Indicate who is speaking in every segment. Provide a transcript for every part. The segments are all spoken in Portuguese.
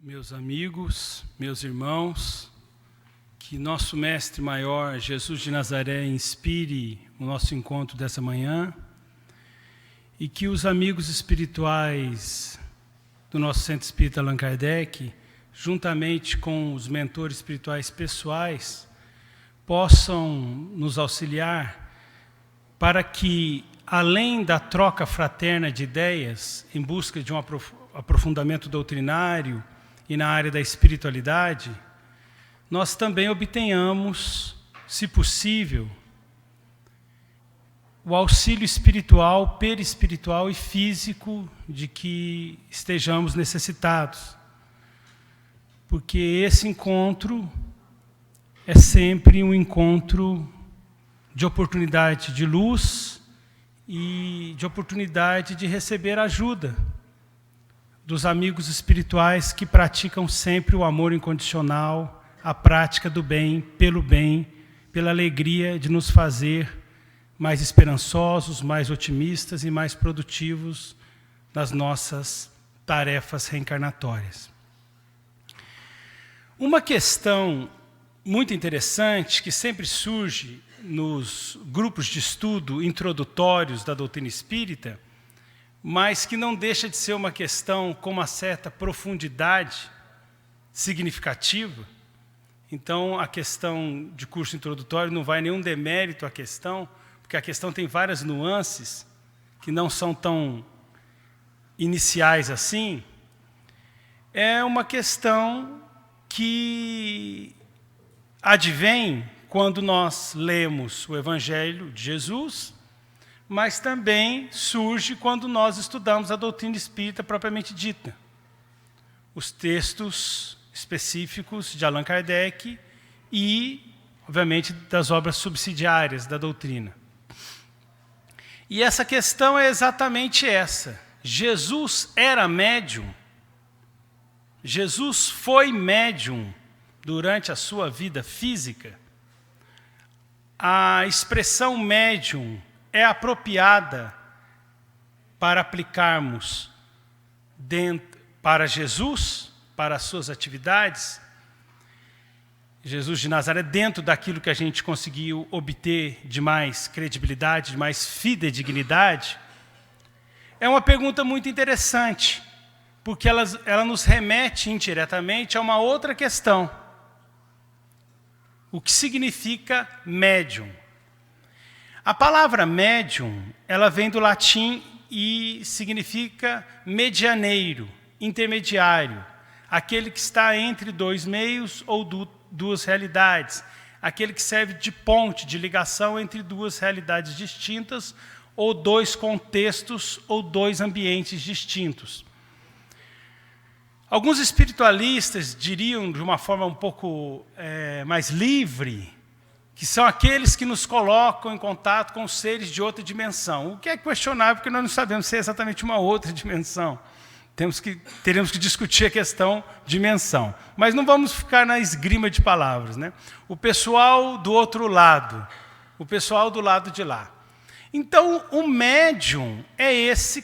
Speaker 1: Meus amigos, meus irmãos, que nosso Mestre Maior, Jesus de Nazaré, inspire o nosso encontro dessa manhã e que os amigos espirituais do nosso Centro Espírita Allan Kardec, juntamente com os mentores espirituais pessoais, possam nos auxiliar para que, além da troca fraterna de ideias, em busca de um aprofundamento doutrinário e na área da espiritualidade, nós também obtenhamos, se possível, o auxílio espiritual, perispiritual e físico de que estejamos necessitados. Porque esse encontro é sempre um encontro de oportunidade de luz e de oportunidade de receber ajuda dos amigos espirituais que praticam sempre o amor incondicional, a prática do bem, pela alegria de nos fazer mais esperançosos, mais otimistas e mais produtivos nas nossas tarefas reencarnatórias. Uma questão muito interessante que sempre surge nos grupos de estudo introdutórios da doutrina espírita, mas que não deixa de ser uma questão com uma certa profundidade significativa. Então, a questão de curso introdutório não vai nenhum demérito à questão, porque a questão tem várias nuances que não são tão iniciais assim. É uma questão que advém quando nós lemos o Evangelho de Jesus, mas também surge quando nós estudamos a doutrina espírita propriamente dita. Os textos específicos de Allan Kardec e, obviamente, das obras subsidiárias da doutrina. E essa questão é exatamente essa. Jesus era médium. Jesus foi médium durante a sua vida física. A expressão médium é apropriada para aplicarmos para Jesus, para as suas atividades. Jesus de Nazaré, dentro daquilo que a gente conseguiu obter de mais credibilidade, de mais fidedignidade, é uma pergunta muito interessante, porque ela nos remete indiretamente a uma outra questão. O que significa médium? A palavra médium, ela vem do latim e significa medianeiro, intermediário, aquele que está entre dois meios ou duas realidades, aquele que serve de ponte, de ligação entre duas realidades distintas ou dois contextos ou dois ambientes distintos. Alguns espiritualistas diriam de uma forma um pouco mais livre, que são aqueles que nos colocam em contato com seres de outra dimensão. O que é questionável, porque nós não sabemos se é exatamente uma outra dimensão. Teremos que discutir a questão dimensão. Mas não vamos ficar na esgrima de palavras, né? O pessoal do outro lado, o pessoal do lado de lá. Então, o médium é esse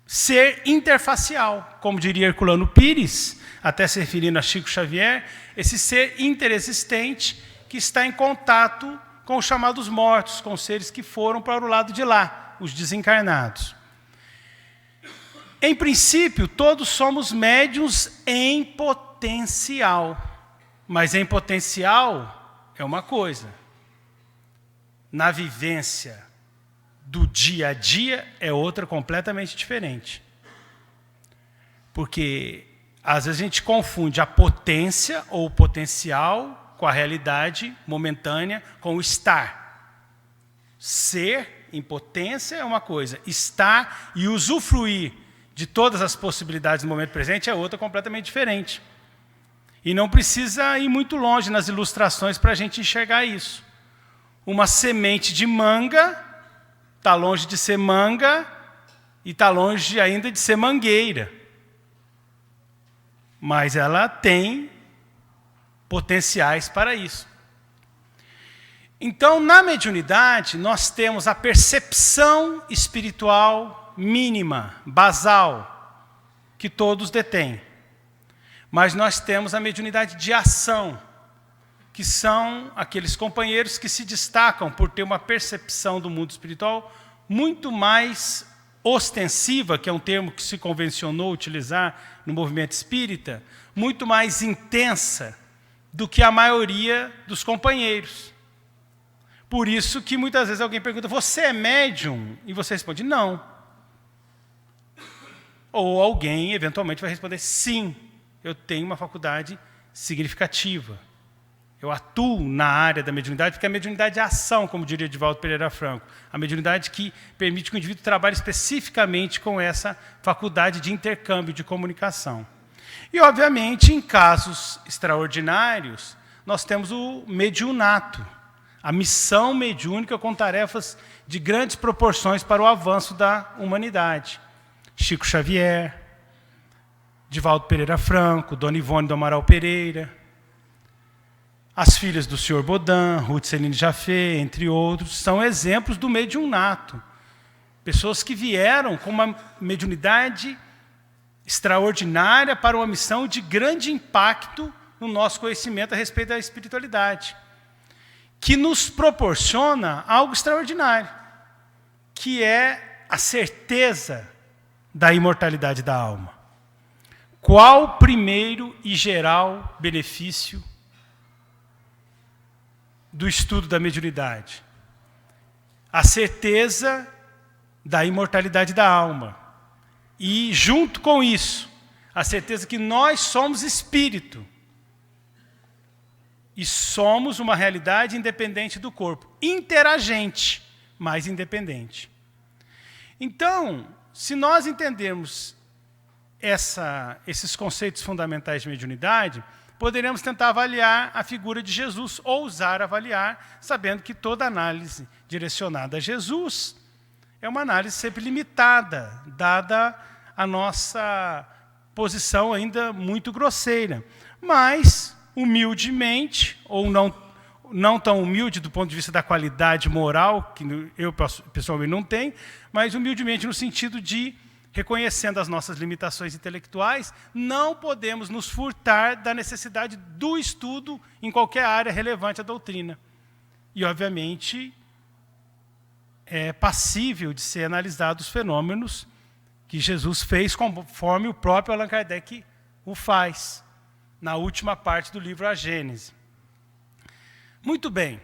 Speaker 1: ser interfacial, como diria Herculano Pires, até se referindo a Chico Xavier, esse ser interexistente que está em contato com os chamados mortos, com os seres que foram para o lado de lá, os desencarnados. Em princípio, todos somos médiuns em potencial, mas em potencial é uma coisa. Na vivência do dia a dia é outra completamente diferente. Porque às vezes a gente confunde a potência ou o potencial com a realidade momentânea, com o estar. Ser em potência é uma coisa, estar e usufruir de todas as possibilidades do momento presente é outra completamente diferente. E não precisa ir muito longe nas ilustrações para a gente enxergar isso. Uma semente de manga está longe de ser manga e está longe ainda de ser mangueira. Mas ela tem potenciais para isso. Então, na mediunidade, nós temos a percepção espiritual mínima, basal, que todos detêm. Mas nós temos a mediunidade de ação, que são aqueles companheiros que se destacam por ter uma percepção do mundo espiritual muito mais ostensiva, que é um termo que se convencionou utilizar no movimento espírita, muito mais intensa do que a maioria dos companheiros. Por isso que muitas vezes alguém pergunta, você é médium? E você responde, não. Ou alguém, eventualmente, vai responder, sim, eu tenho uma faculdade significativa. Eu atuo na área da mediunidade, porque a mediunidade é ação, como diria Divaldo Pereira Franco. A mediunidade que permite que o indivíduo trabalhe especificamente com essa faculdade de intercâmbio, de comunicação. E, obviamente, em casos extraordinários, nós temos o mediunato, a missão mediúnica com tarefas de grandes proporções para o avanço da humanidade. Chico Xavier, Divaldo Pereira Franco, Dona Ivone do Amaral Pereira, as filhas do Sr. Bodin, Ruth Celine Jaffé, entre outros, são exemplos do mediunato. Pessoas que vieram com uma mediunidade extraordinária para uma missão de grande impacto no nosso conhecimento a respeito da espiritualidade, que nos proporciona algo extraordinário, que é a certeza da imortalidade da alma. Qual o primeiro e geral benefício do estudo da mediunidade? A certeza da imortalidade da alma. E, junto com isso, a certeza que nós somos espírito. E somos uma realidade independente do corpo. Interagente, mas independente. Então, se nós entendermos esses conceitos fundamentais de mediunidade, poderemos tentar avaliar a figura de Jesus, ousar avaliar, sabendo que toda análise direcionada a Jesus é uma análise sempre limitada, dada a nossa posição ainda muito grosseira. Mas, humildemente, ou não tão humilde do ponto de vista da qualidade moral, que eu pessoalmente não tenho, mas humildemente no sentido de, reconhecendo as nossas limitações intelectuais, não podemos nos furtar da necessidade do estudo em qualquer área relevante à doutrina. E, obviamente, é passível de ser analisados os fenômenos que Jesus fez conforme o próprio Allan Kardec o faz, na última parte do livro A Gênese. Muito bem.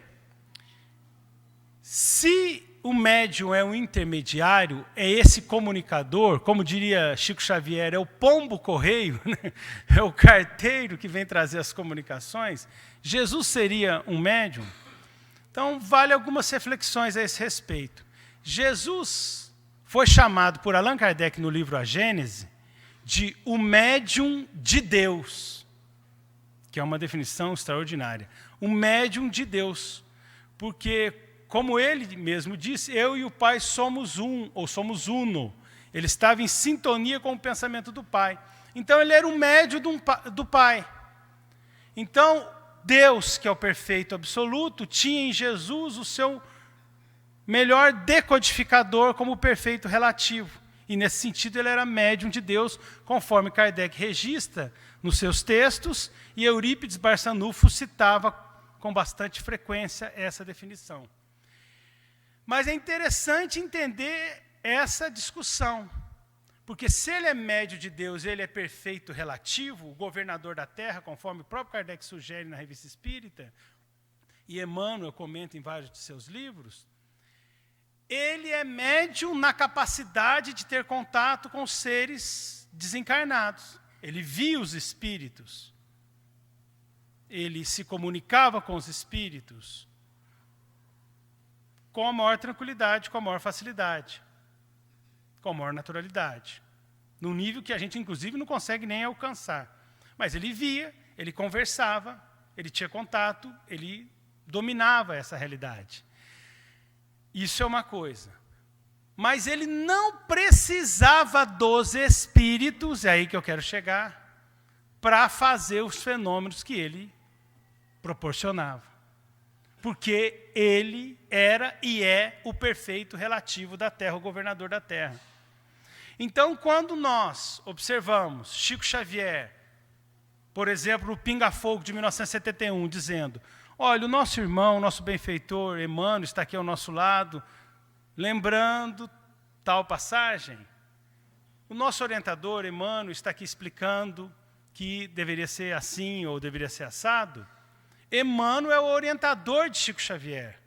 Speaker 1: Se o médium é um intermediário, é esse comunicador, como diria Chico Xavier, é o pombo-correio, né? É o carteiro que vem trazer as comunicações, Jesus seria um médium? Então, vale algumas reflexões a esse respeito. Jesus foi chamado por Allan Kardec no livro A Gênese de o médium de Deus, que é uma definição extraordinária. O médium de Deus, porque, como ele mesmo disse, eu e o Pai somos um, ou somos uno. Ele estava em sintonia com o pensamento do Pai. Então, ele era um médium do Pai. Então, Deus, que é o perfeito absoluto, tinha em Jesus o seu melhor decodificador como o perfeito relativo. E, nesse sentido, ele era médium de Deus, conforme Kardec registra nos seus textos, e Eurípides Barçanufo citava com bastante frequência essa definição. Mas é interessante entender essa discussão, porque se ele é médio de Deus, ele é perfeito relativo, o governador da Terra, conforme o próprio Kardec sugere na Revista Espírita, e Emmanuel comenta em vários de seus livros, ele é médium na capacidade de ter contato com seres desencarnados. Ele via os espíritos, ele se comunicava com os espíritos, com a maior tranquilidade, com a maior facilidade, com a maior naturalidade, num nível que a gente, inclusive, não consegue nem alcançar. Mas ele via, ele conversava, ele tinha contato, ele dominava essa realidade. Isso é uma coisa. Mas ele não precisava dos espíritos, é aí que eu quero chegar, para fazer os fenômenos que ele proporcionava. Porque ele era e é o perfeito relativo da Terra, o governador da Terra. Então, quando nós observamos Chico Xavier, por exemplo, no Pinga Fogo de 1971, dizendo: olha, o nosso irmão, o nosso benfeitor, Emmanuel, está aqui ao nosso lado, lembrando tal passagem. O nosso orientador, Emmanuel, está aqui explicando que deveria ser assim ou deveria ser assado. Emmanuel é o orientador de Chico Xavier.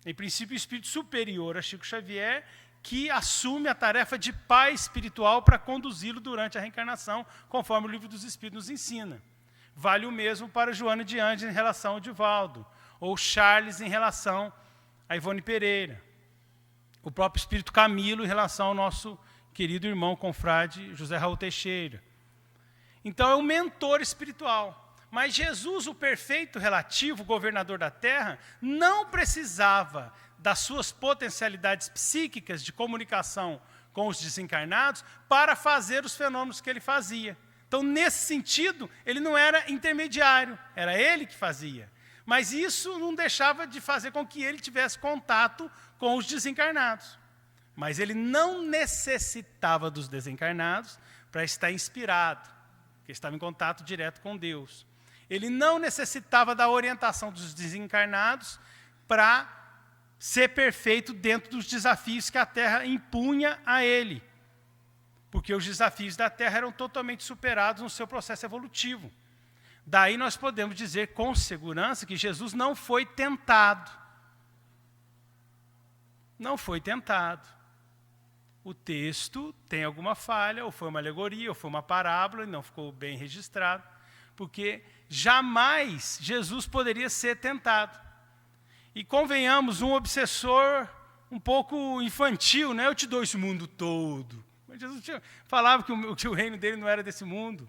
Speaker 1: Em princípio, o espírito superior a Chico Xavier, que assume a tarefa de pai espiritual para conduzi-lo durante a reencarnação, conforme o Livro dos Espíritos nos ensina. Vale o mesmo para Joana de Andes em relação ao Divaldo, ou Charles em relação a Ivone Pereira. O próprio Espírito Camilo em relação ao nosso querido irmão confrade José Raul Teixeira. Então é o mentor espiritual. Mas Jesus, o perfeito relativo, governador da Terra, não precisava das suas potencialidades psíquicas de comunicação com os desencarnados para fazer os fenômenos que ele fazia. Então, nesse sentido, ele não era intermediário, era ele que fazia. Mas isso não deixava de fazer com que ele tivesse contato com os desencarnados. Mas ele não necessitava dos desencarnados para estar inspirado, porque estava em contato direto com Deus. Ele não necessitava da orientação dos desencarnados para ser perfeito dentro dos desafios que a Terra impunha a ele. Porque os desafios da Terra eram totalmente superados no seu processo evolutivo. Daí nós podemos dizer com segurança que Jesus não foi tentado. Não foi tentado. O texto tem alguma falha, ou foi uma alegoria, ou foi uma parábola, e não ficou bem registrado, porque jamais Jesus poderia ser tentado. E convenhamos, um obsessor um pouco infantil, né? Eu te dou esse mundo todo. Mas Jesus falava que o reino dele não era desse mundo.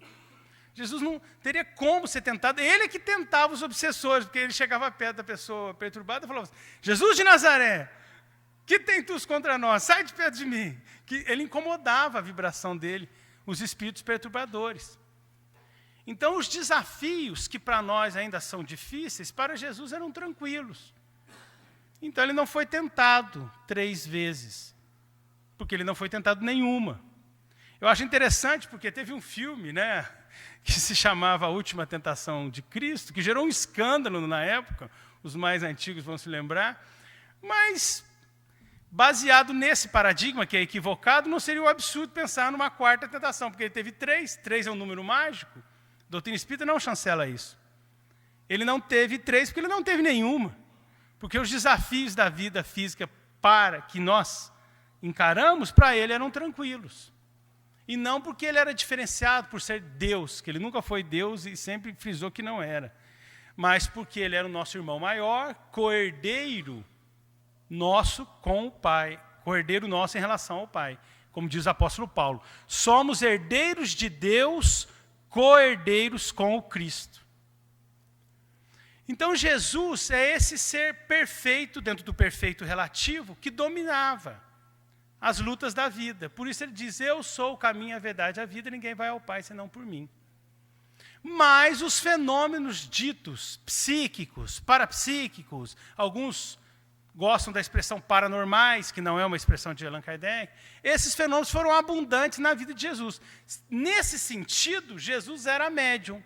Speaker 1: Jesus não teria como ser tentado. Ele é que tentava os obsessores, porque ele chegava perto da pessoa perturbada e falava assim: Jesus de Nazaré, que tem tu contra nós? Sai de perto de mim. Que ele incomodava a vibração dele, os espíritos perturbadores. Então, os desafios que para nós ainda são difíceis, para Jesus eram tranquilos. Então, ele não foi tentado 3 vezes, porque ele não foi tentado nenhuma. Eu acho interessante, porque teve um filme, né, que se chamava A Última Tentação de Cristo, que gerou um escândalo na época, os mais antigos vão se lembrar, mas, baseado nesse paradigma, que é equivocado, não seria um absurdo pensar numa 4ª tentação, porque ele teve 3 é um número mágico. A doutrina espírita não chancela isso. Ele não teve 3 porque ele não teve nenhuma. Porque os desafios da vida física para que nós encaramos, para ele eram tranquilos. E não porque ele era diferenciado por ser Deus, que ele nunca foi Deus e sempre frisou que não era. Mas porque ele era o nosso irmão maior, co-herdeiro nosso com o Pai. Co-herdeiro nosso em relação ao Pai. Como diz o apóstolo Paulo. Somos herdeiros de Deus, co-herdeiros com o Cristo. Então, Jesus é esse ser perfeito, dentro do perfeito relativo, que dominava as lutas da vida. Por isso ele diz: eu sou o caminho, a verdade e a vida, ninguém vai ao Pai senão por mim. Mas os fenômenos ditos psíquicos, parapsíquicos, alguns gostam da expressão paranormais, que não é uma expressão de Allan Kardec, esses fenômenos foram abundantes na vida de Jesus. Nesse sentido, Jesus era médium,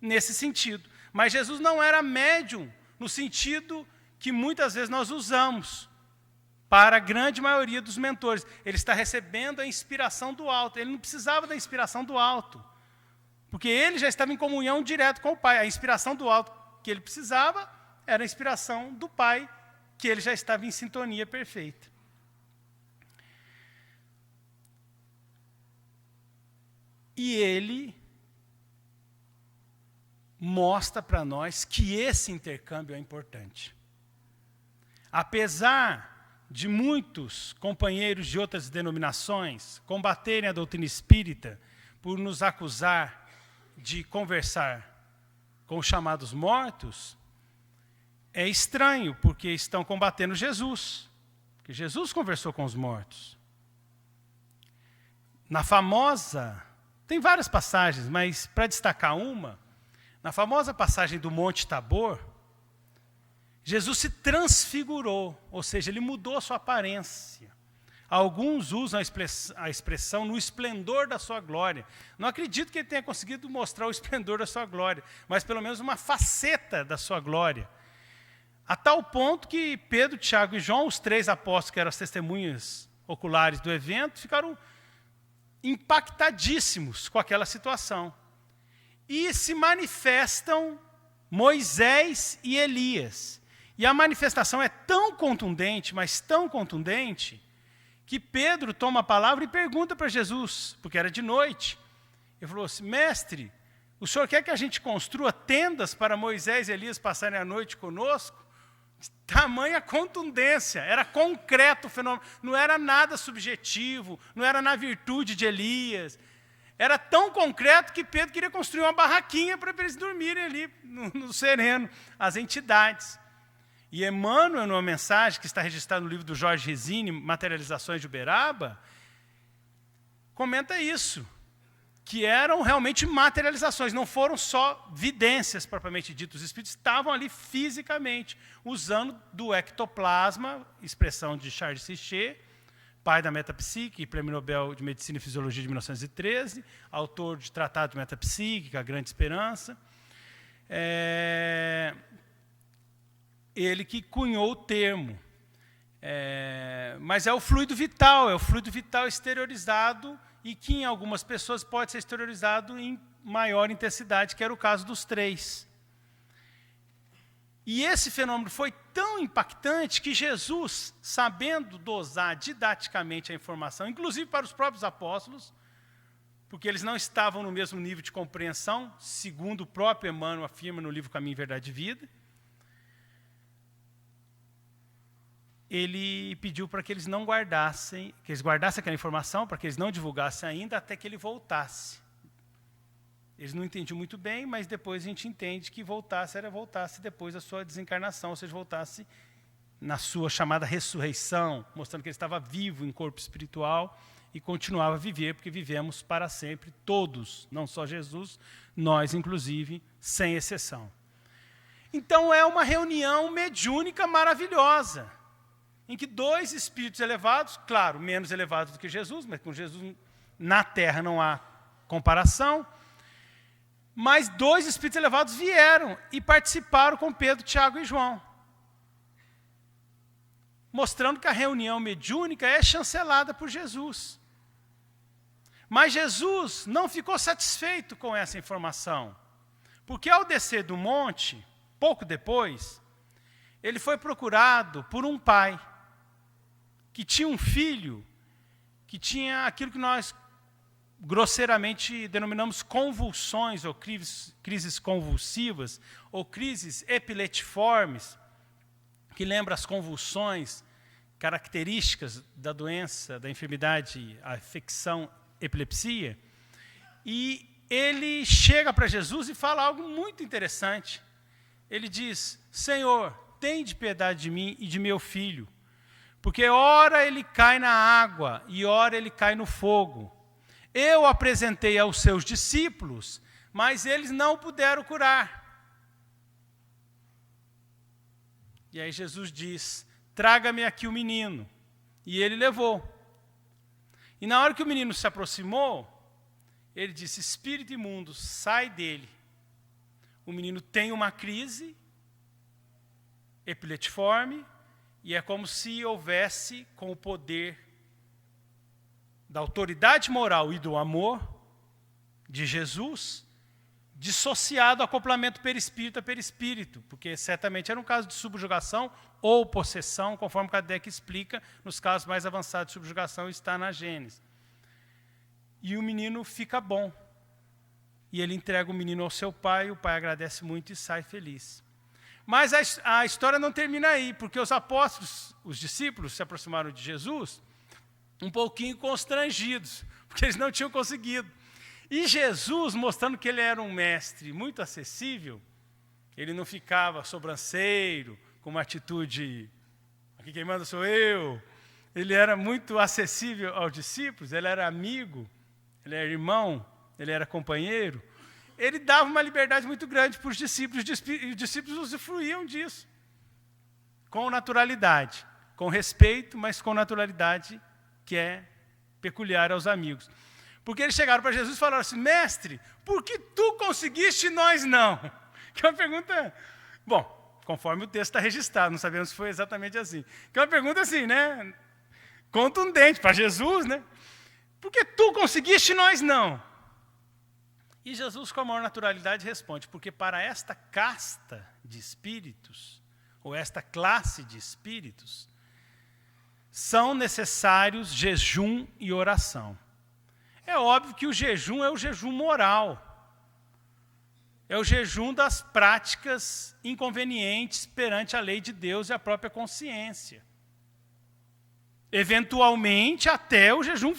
Speaker 1: nesse sentido. Mas Jesus não era médium no sentido que muitas vezes nós usamos para a grande maioria dos mentores. Ele está recebendo a inspiração do alto. Ele não precisava da inspiração do alto, porque ele já estava em comunhão direto com o Pai. A inspiração do alto que ele precisava era a inspiração do Pai, que ele já estava em sintonia perfeita. E ele mostra para nós que esse intercâmbio é importante. Apesar de muitos companheiros de outras denominações combaterem a doutrina espírita por nos acusar de conversar com os chamados mortos, é estranho, porque estão combatendo Jesus, porque Jesus conversou com os mortos. Na famosa, tem várias passagens, mas para destacar uma, na famosa passagem do Monte Tabor, Jesus se transfigurou, ou seja, ele mudou a sua aparência. Alguns usam a expressão no esplendor da sua glória. Não acredito que ele tenha conseguido mostrar o esplendor da sua glória, mas pelo menos uma faceta da sua glória. A tal ponto que Pedro, Tiago e João, os 3 apóstolos que eram as testemunhas oculares do evento, ficaram impactadíssimos com aquela situação. E se manifestam Moisés e Elias. E a manifestação é tão contundente, mas tão contundente, que Pedro toma a palavra e pergunta para Jesus, porque era de noite. Ele falou assim: mestre, o senhor quer que a gente construa tendas para Moisés e Elias passarem a noite conosco? Tamanha contundência, era concreto o fenômeno, não era nada subjetivo, não era na virtude de Elias. Era tão concreto que Pedro queria construir uma barraquinha para eles dormirem ali no sereno, as entidades. E Emmanuel, numa mensagem que está registrada no livro do Jorge Resine, Materializações de Uberaba, comenta isso, que eram realmente materializações, não foram só vidências propriamente ditas. Os espíritos estavam ali fisicamente, usando do ectoplasma, expressão de Charles Sichet, pai da metapsíquica e Prêmio Nobel de Medicina e Fisiologia de 1913, autor de Tratado de Metapsíquica, A Grande Esperança. Ele que cunhou o termo. Mas é o fluido vital exteriorizado e que em algumas pessoas pode ser exteriorizado em maior intensidade, que era o caso dos 3. E esse fenômeno foi tão impactante que Jesus, sabendo dosar didaticamente a informação, inclusive para os próprios apóstolos, porque eles não estavam no mesmo nível de compreensão, segundo o próprio Emmanuel afirma no livro Caminho, Verdade e Vida, ele pediu para que eles não guardassem, que eles guardassem aquela informação, para que eles não divulgassem ainda até que ele voltasse. Eles não entendiam muito bem, mas depois a gente entende que voltasse depois da sua desencarnação, ou seja, voltasse na sua chamada ressurreição, mostrando que ele estava vivo em corpo espiritual e continuava a viver, porque vivemos para sempre, todos, não só Jesus, nós inclusive, sem exceção. Então é uma reunião mediúnica maravilhosa, em que 2 espíritos elevados, claro, menos elevados do que Jesus, mas com Jesus na Terra não há comparação, mas 2 espíritos elevados vieram e participaram com Pedro, Tiago e João, mostrando que a reunião mediúnica é chancelada por Jesus. Mas Jesus não ficou satisfeito com essa informação, porque ao descer do monte, pouco depois, ele foi procurado por um pai que tinha um filho que tinha aquilo que nós grosseiramente denominamos convulsões, ou crises convulsivas, ou crises epiletiformes, que lembra as convulsões características da doença, da enfermidade, a afecção epilepsia. E ele chega para Jesus e fala algo muito interessante. Ele diz: Senhor, tende piedade de mim e de meu filho, porque ora ele cai na água e ora ele cai no fogo. Eu apresentei aos seus discípulos, mas eles não puderam curar. E aí Jesus diz: traga-me aqui o menino. E ele levou. E na hora que o menino se aproximou, ele disse: espírito imundo, sai dele. O menino tem uma crise epiletiforme, e é como se houvesse, com o poder da autoridade moral e do amor de Jesus, dissociado o acoplamento perispírito a perispírito, porque certamente era um caso de subjugação ou possessão, conforme Kardec explica, nos casos mais avançados de subjugação está na Gênese. E o menino fica bom. E ele entrega o menino ao seu pai, o pai agradece muito e sai feliz. Mas a história não termina aí, porque os apóstolos, os discípulos, se aproximaram de Jesus um pouquinho constrangidos, porque eles não tinham conseguido. E Jesus, mostrando que ele era um mestre muito acessível, ele não ficava sobranceiro, com uma atitude, aqui quem manda sou eu. Ele era muito acessível aos discípulos, ele era amigo, ele era irmão, ele era companheiro. Ele dava uma liberdade muito grande para os discípulos, e os discípulos usufruíam disso, com naturalidade, com respeito, mas com naturalidade que é peculiar aos amigos. Porque eles chegaram para Jesus e falaram assim: mestre, por que tu conseguiste e nós não? Que é uma pergunta, bom, conforme o texto está registrado, não sabemos se foi exatamente assim. Que é uma pergunta assim, né? Contundente para Jesus, né? Por que tu conseguiste e nós não? E Jesus, com a maior naturalidade, responde: porque para esta casta de espíritos, ou esta classe de espíritos, são necessários jejum e oração. É óbvio que o jejum é o jejum moral. É o jejum das práticas inconvenientes perante a lei de Deus e a própria consciência. Eventualmente, até o jejum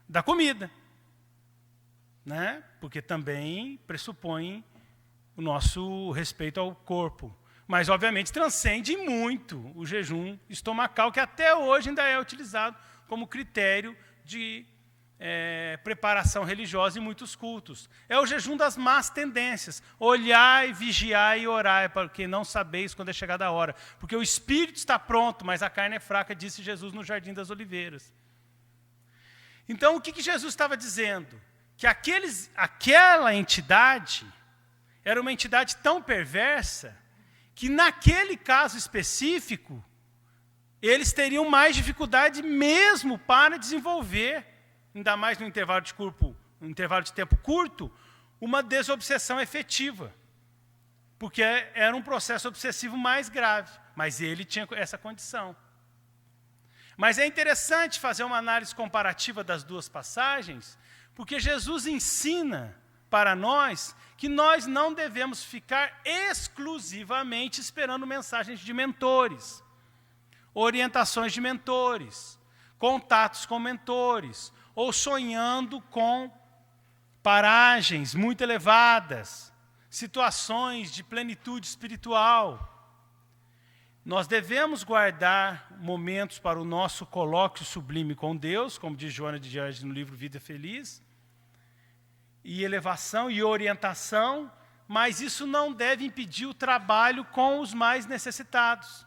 Speaker 1: da comida, né? Porque também pressupõe o nosso respeito ao corpo. Mas, obviamente, transcende muito o jejum estomacal, que até hoje ainda é utilizado como critério de preparação religiosa em muitos cultos. É o jejum das más tendências. Olhai, vigiai e orai, porque não sabeis quando é chegada a hora. Porque o espírito está pronto, mas a carne é fraca, disse Jesus no Jardim das Oliveiras. Então, o que Jesus estava dizendo? Que aquela entidade era uma entidade tão perversa que, naquele caso específico, eles teriam mais dificuldade mesmo para desenvolver, ainda mais no intervalo de tempo curto, uma desobsessão efetiva. Porque era um processo obsessivo mais grave, mas ele tinha essa condição. Mas é interessante fazer uma análise comparativa das duas passagens, porque Jesus ensina para nós que nós não devemos ficar exclusivamente esperando mensagens de mentores, orientações de mentores, contatos com mentores, ou sonhando com paragens muito elevadas, situações de plenitude espiritual. Nós devemos guardar momentos para o nosso colóquio sublime com Deus, como diz Joana de Angelis no livro Vida Feliz, e elevação e orientação, mas isso não deve impedir o trabalho com os mais necessitados.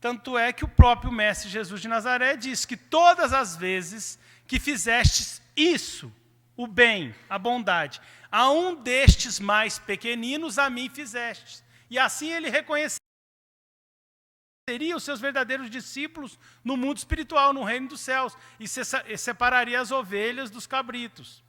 Speaker 1: Tanto é que o próprio Mestre Jesus de Nazaré diz que todas as vezes que fizestes isso, o bem, a bondade, a um destes mais pequeninos, a mim fizestes. E assim ele reconheceria os seus verdadeiros discípulos no mundo espiritual, no reino dos céus, e separaria as ovelhas dos cabritos.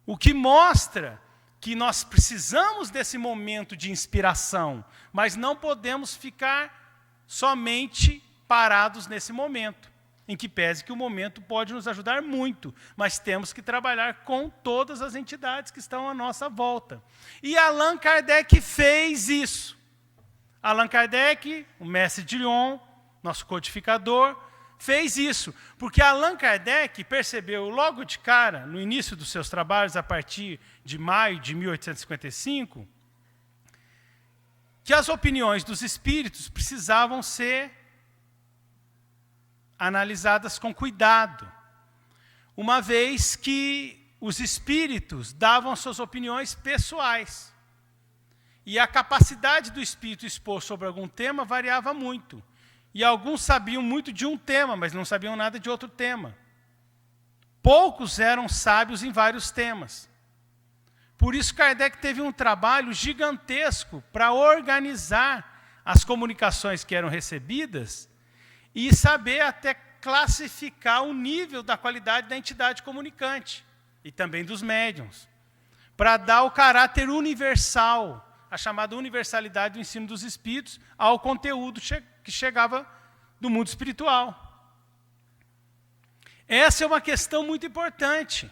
Speaker 1: O que mostra que nós precisamos desse momento de inspiração, mas não podemos ficar somente parados nesse momento, em que pese que o momento pode nos ajudar muito, mas temos que trabalhar com todas as entidades que estão à nossa volta. E Allan Kardec fez isso. Allan Kardec, o mestre de Lyon, nosso codificador, fez isso, porque Allan Kardec percebeu logo de cara, no início dos seus trabalhos, a partir de maio de 1855, que as opiniões dos espíritos precisavam ser analisadas com cuidado, uma vez que os espíritos davam suas opiniões pessoais. E a capacidade do espírito expor sobre algum tema variava muito. E alguns sabiam muito de um tema, mas não sabiam nada de outro tema. Poucos eram sábios em vários temas. Por isso, Kardec teve um trabalho gigantesco para organizar as comunicações que eram recebidas e saber até classificar o nível da qualidade da entidade comunicante e também dos médiuns, para dar o caráter universal, a chamada universalidade do ensino dos espíritos ao conteúdo que chegava do mundo espiritual. Essa é uma questão muito importante.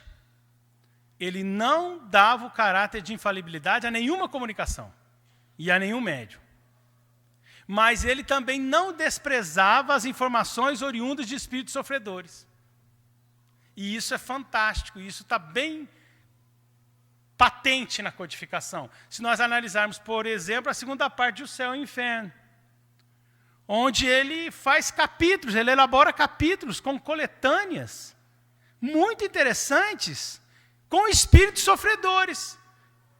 Speaker 1: Ele não dava o caráter de infalibilidade a nenhuma comunicação e a nenhum médium. Mas ele também não desprezava as informações oriundas de espíritos sofredores. E isso é fantástico, isso está bem patente na codificação. Se nós analisarmos, por exemplo, a segunda parte do Céu e Inferno, onde ele faz capítulos, ele elabora capítulos com coletâneas muito interessantes, com espíritos sofredores,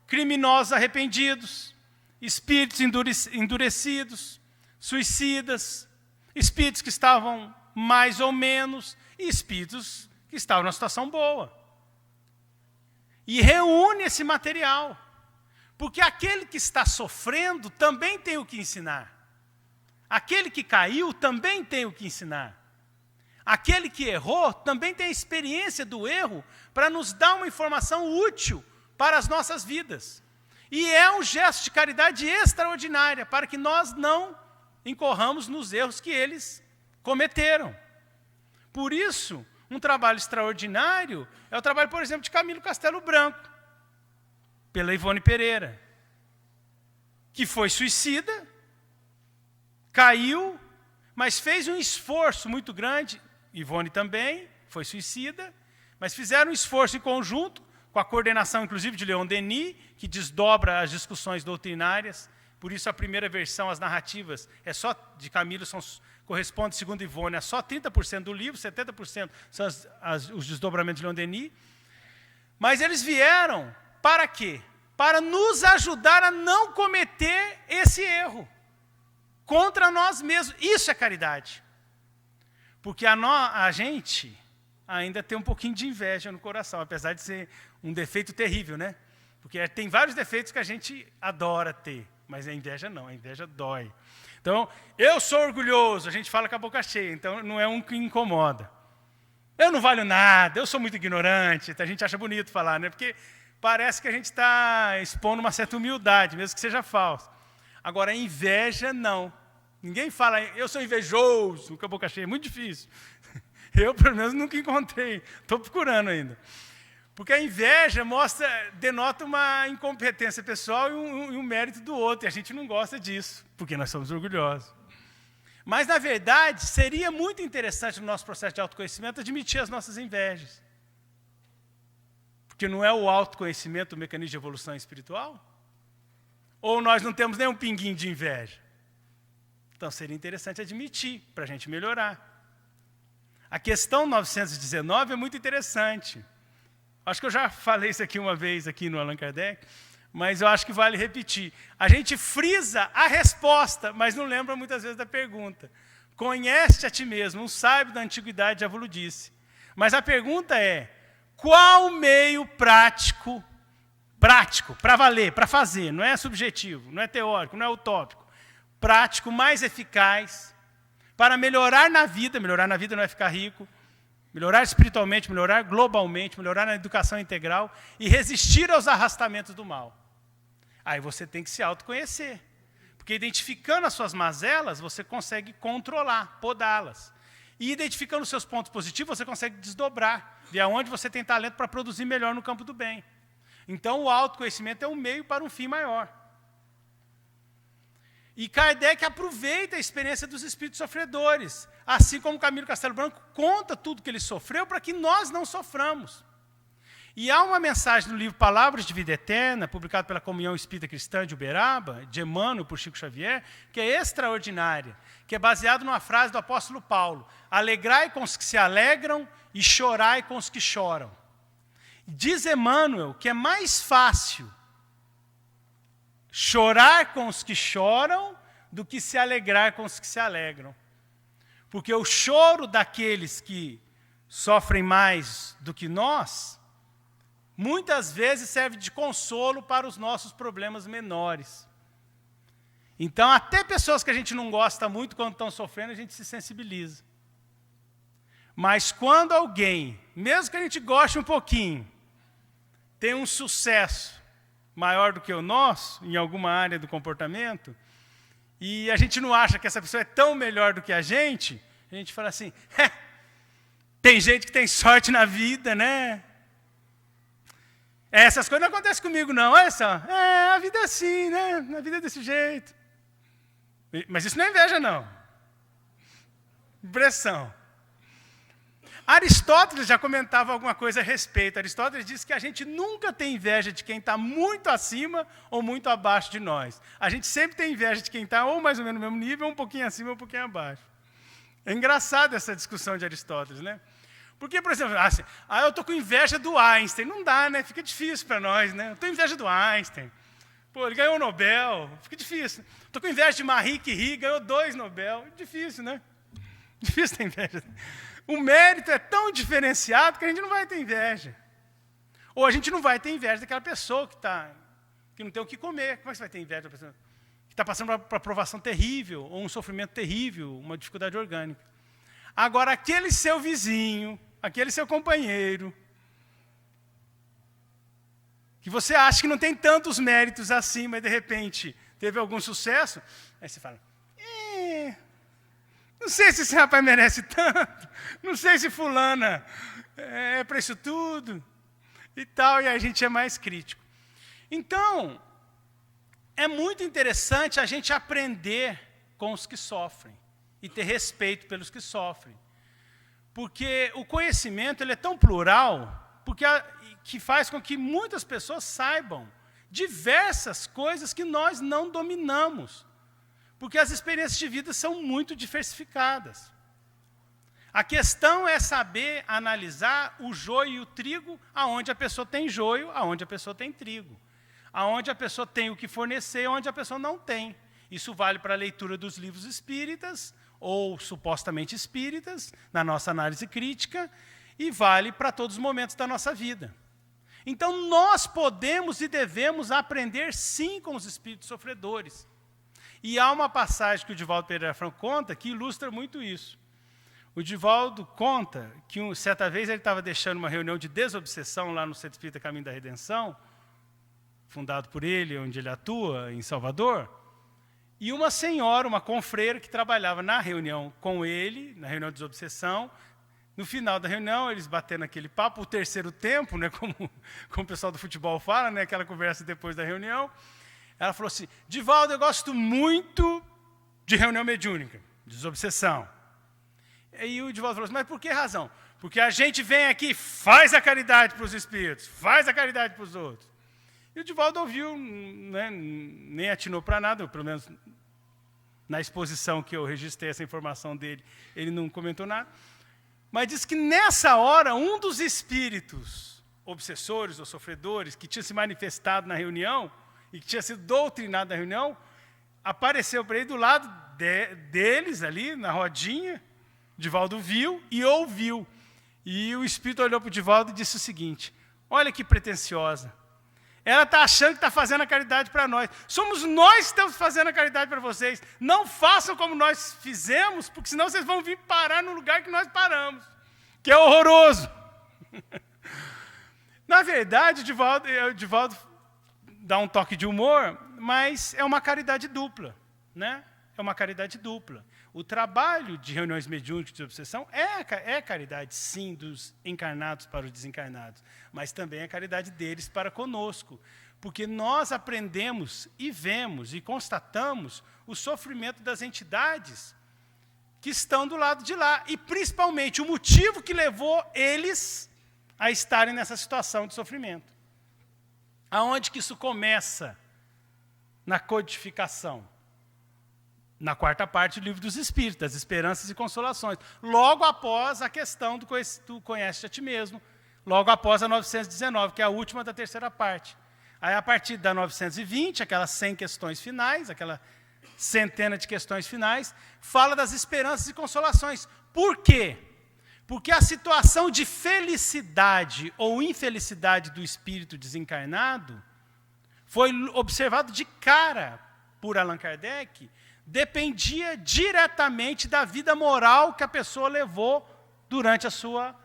Speaker 1: criminosos arrependidos, espíritos endurecidos, suicidas, espíritos que estavam mais ou menos, e espíritos que estavam numa situação boa. E reúne esse material. Porque aquele que está sofrendo também tem o que ensinar. Aquele que caiu também tem o que ensinar. Aquele que errou também tem a experiência do erro para nos dar uma informação útil para as nossas vidas. E é um gesto de caridade extraordinária para que nós não incorramos nos erros que eles cometeram. Por isso, um trabalho extraordinário é o trabalho, por exemplo, de Camilo Castelo Branco, pela Ivone Pereira, que foi suicida, caiu, mas fez um esforço muito grande. Ivone também foi suicida, mas fizeram um esforço em conjunto, com a coordenação, inclusive, de Leon Denis, que desdobra as discussões doutrinárias. Por isso, a primeira versão, as narrativas, é só de Camilo, corresponde, segundo Ivone, a só 30% do livro, 70% são os desdobramentos de Leon Denis. Mas eles vieram para quê? Para nos ajudar a não cometer esse erro contra nós mesmos. Isso é caridade. Porque a gente ainda tem um pouquinho de inveja no coração, apesar de ser um defeito terrível, né? Porque tem vários defeitos que a gente adora ter, mas a inveja não, a inveja dói. Então, eu sou orgulhoso, a gente fala com a boca cheia, então não é um que incomoda. Eu não valho nada, eu sou muito ignorante, a gente acha bonito falar, né? Porque parece que a gente está expondo uma certa humildade, mesmo que seja falso. Agora, a inveja, não. Ninguém fala, eu sou invejoso, com a boca cheia, é muito difícil. Eu, pelo menos, nunca encontrei, estou procurando ainda. Porque a inveja denota uma incompetência pessoal e um mérito do outro, e a gente não gosta disso, porque nós somos orgulhosos. Mas, na verdade, seria muito interessante no nosso processo de autoconhecimento admitir as nossas invejas. Porque não é o autoconhecimento o mecanismo de evolução espiritual? Ou nós não temos nem um pinguinho de inveja? Então, seria interessante admitir, para a gente melhorar. A questão 919 é muito interessante. Acho que eu já falei isso aqui uma vez aqui no Allan Kardec, mas eu acho que vale repetir. A gente frisa a resposta, mas não lembra muitas vezes da pergunta. Conhece a ti mesmo, um sábio da antiguidade já vos disse. Mas a pergunta é, qual meio prático, para valer, para fazer, não é subjetivo, não é teórico, não é utópico, prático, mais eficaz, para melhorar na vida não é ficar rico, melhorar espiritualmente, melhorar globalmente, melhorar na educação integral e resistir aos arrastamentos do mal. Aí você tem que se autoconhecer. Porque identificando as suas mazelas, você consegue controlar, podá-las. E identificando os seus pontos positivos, você consegue desdobrar, ver aonde você tem talento para produzir melhor no campo do bem. Então, o autoconhecimento é um meio para um fim maior. E Kardec aproveita a experiência dos espíritos sofredores, assim como Camilo Castelo Branco conta tudo que ele sofreu para que nós não soframos. E há uma mensagem no livro Palavras de Vida Eterna, publicado pela Comunhão Espírita Cristã de Uberaba, de Emmanuel por Chico Xavier, que é extraordinária, que é baseado numa frase do apóstolo Paulo: alegrai com os que se alegram e chorai com os que choram. Diz Emmanuel que é mais fácil chorar com os que choram do que se alegrar com os que se alegram. Porque o choro daqueles que sofrem mais do que nós, muitas vezes serve de consolo para os nossos problemas menores. Então, até pessoas que a gente não gosta muito, quando estão sofrendo, a gente se sensibiliza. Mas quando alguém, mesmo que a gente goste um pouquinho, tem um sucesso maior do que o nosso, em alguma área do comportamento, e a gente não acha que essa pessoa é tão melhor do que a gente fala assim, tem gente que tem sorte na vida, né? Essas coisas não acontecem comigo, não. Olha só, a vida é assim, né? A vida é desse jeito. Mas isso não é inveja, não. Impressão. Aristóteles já comentava alguma coisa a respeito. Aristóteles disse que a gente nunca tem inveja de quem está muito acima ou muito abaixo de nós. A gente sempre tem inveja de quem está ou mais ou menos no mesmo nível, ou um pouquinho acima ou um pouquinho abaixo. É engraçado essa discussão de Aristóteles, né? Porque, por exemplo, assim, eu estou com inveja do Einstein. Não dá, né? Fica difícil para nós, né? Eu estou com inveja do Einstein. Pô, ele ganhou o Nobel. Fica difícil. Estou com inveja de Marie Curie, ganhou 2 Nobel. Difícil, né? Difícil ter inveja. O mérito é tão diferenciado que a gente não vai ter inveja. Ou a gente não vai ter inveja daquela pessoa que não tem o que comer. Como é que você vai ter inveja da pessoa que está passando por uma provação terrível, ou um sofrimento terrível, uma dificuldade orgânica? Agora, aquele seu vizinho, aquele seu companheiro, que você acha que não tem tantos méritos assim, mas de repente teve algum sucesso, aí você fala, não sei se esse rapaz merece tanto, não sei se fulana é para isso tudo, e tal, e a gente é mais crítico. Então, é muito interessante a gente aprender com os que sofrem e ter respeito pelos que sofrem. Porque o conhecimento ele é tão plural, que faz com que muitas pessoas saibam diversas coisas que nós não dominamos. Porque as experiências de vida são muito diversificadas. A questão é saber analisar o joio e o trigo, aonde a pessoa tem joio, aonde a pessoa tem trigo. Aonde a pessoa tem o que fornecer, aonde a pessoa não tem. Isso vale para a leitura dos livros espíritas, ou supostamente espíritas, na nossa análise crítica, e vale para todos os momentos da nossa vida. Então, nós podemos e devemos aprender, sim, com os espíritos sofredores. E há uma passagem que o Divaldo Pereira Franco conta que ilustra muito isso. O Divaldo conta que, certa vez, ele estava deixando uma reunião de desobsessão lá no Centro Espírita Caminho da Redenção, fundado por ele, onde ele atua, em Salvador, e uma senhora, uma confreira, que trabalhava na reunião com ele, na reunião de desobsessão. No final da reunião, eles batendo aquele papo, o terceiro tempo, né, como o pessoal do futebol fala, né, aquela conversa depois da reunião. Ela falou assim, Divaldo, eu gosto muito de reunião mediúnica, de desobsessão. E o Divaldo falou assim, mas por que razão? Porque a gente vem aqui, faz a caridade para os espíritos, faz a caridade para os outros. E o Divaldo ouviu, né, nem atinou para nada, pelo menos na exposição que eu registrei essa informação dele, ele não comentou nada. Mas diz que nessa hora, um dos espíritos obsessores ou sofredores que tinha se manifestado na reunião e que tinha sido doutrinado na reunião, apareceu para ele do lado deles, ali na rodinha. Divaldo viu e ouviu. E o espírito olhou para o Divaldo e disse o seguinte, olha que pretensiosa. Ela está achando que está fazendo a caridade para nós. Somos nós que estamos fazendo a caridade para vocês. Não façam como nós fizemos, porque senão vocês vão vir parar no lugar que nós paramos, que é horroroso. Na verdade, o Divaldo dá um toque de humor, mas é uma caridade dupla, né? É uma caridade dupla. O trabalho de reuniões mediúnicas de obsessão é caridade, sim, dos encarnados para os desencarnados, mas também é caridade deles para conosco, porque nós aprendemos e vemos e constatamos o sofrimento das entidades que estão do lado de lá, e principalmente o motivo que levou eles a estarem nessa situação de sofrimento. Aonde que isso começa? Na codificação. Na quarta parte do Livro dos Espíritos, das Esperanças e Consolações. Logo após a questão do Conhece-te a ti mesmo. Logo após a 919, que é a última da terceira parte. Aí, a partir da 920, aquelas 100 questões finais, aquela centena de questões finais, fala das esperanças e consolações. Por quê? Porque a situação de felicidade ou infelicidade do espírito desencarnado foi observado de cara por Allan Kardec, dependia diretamente da vida moral que a pessoa levou durante a sua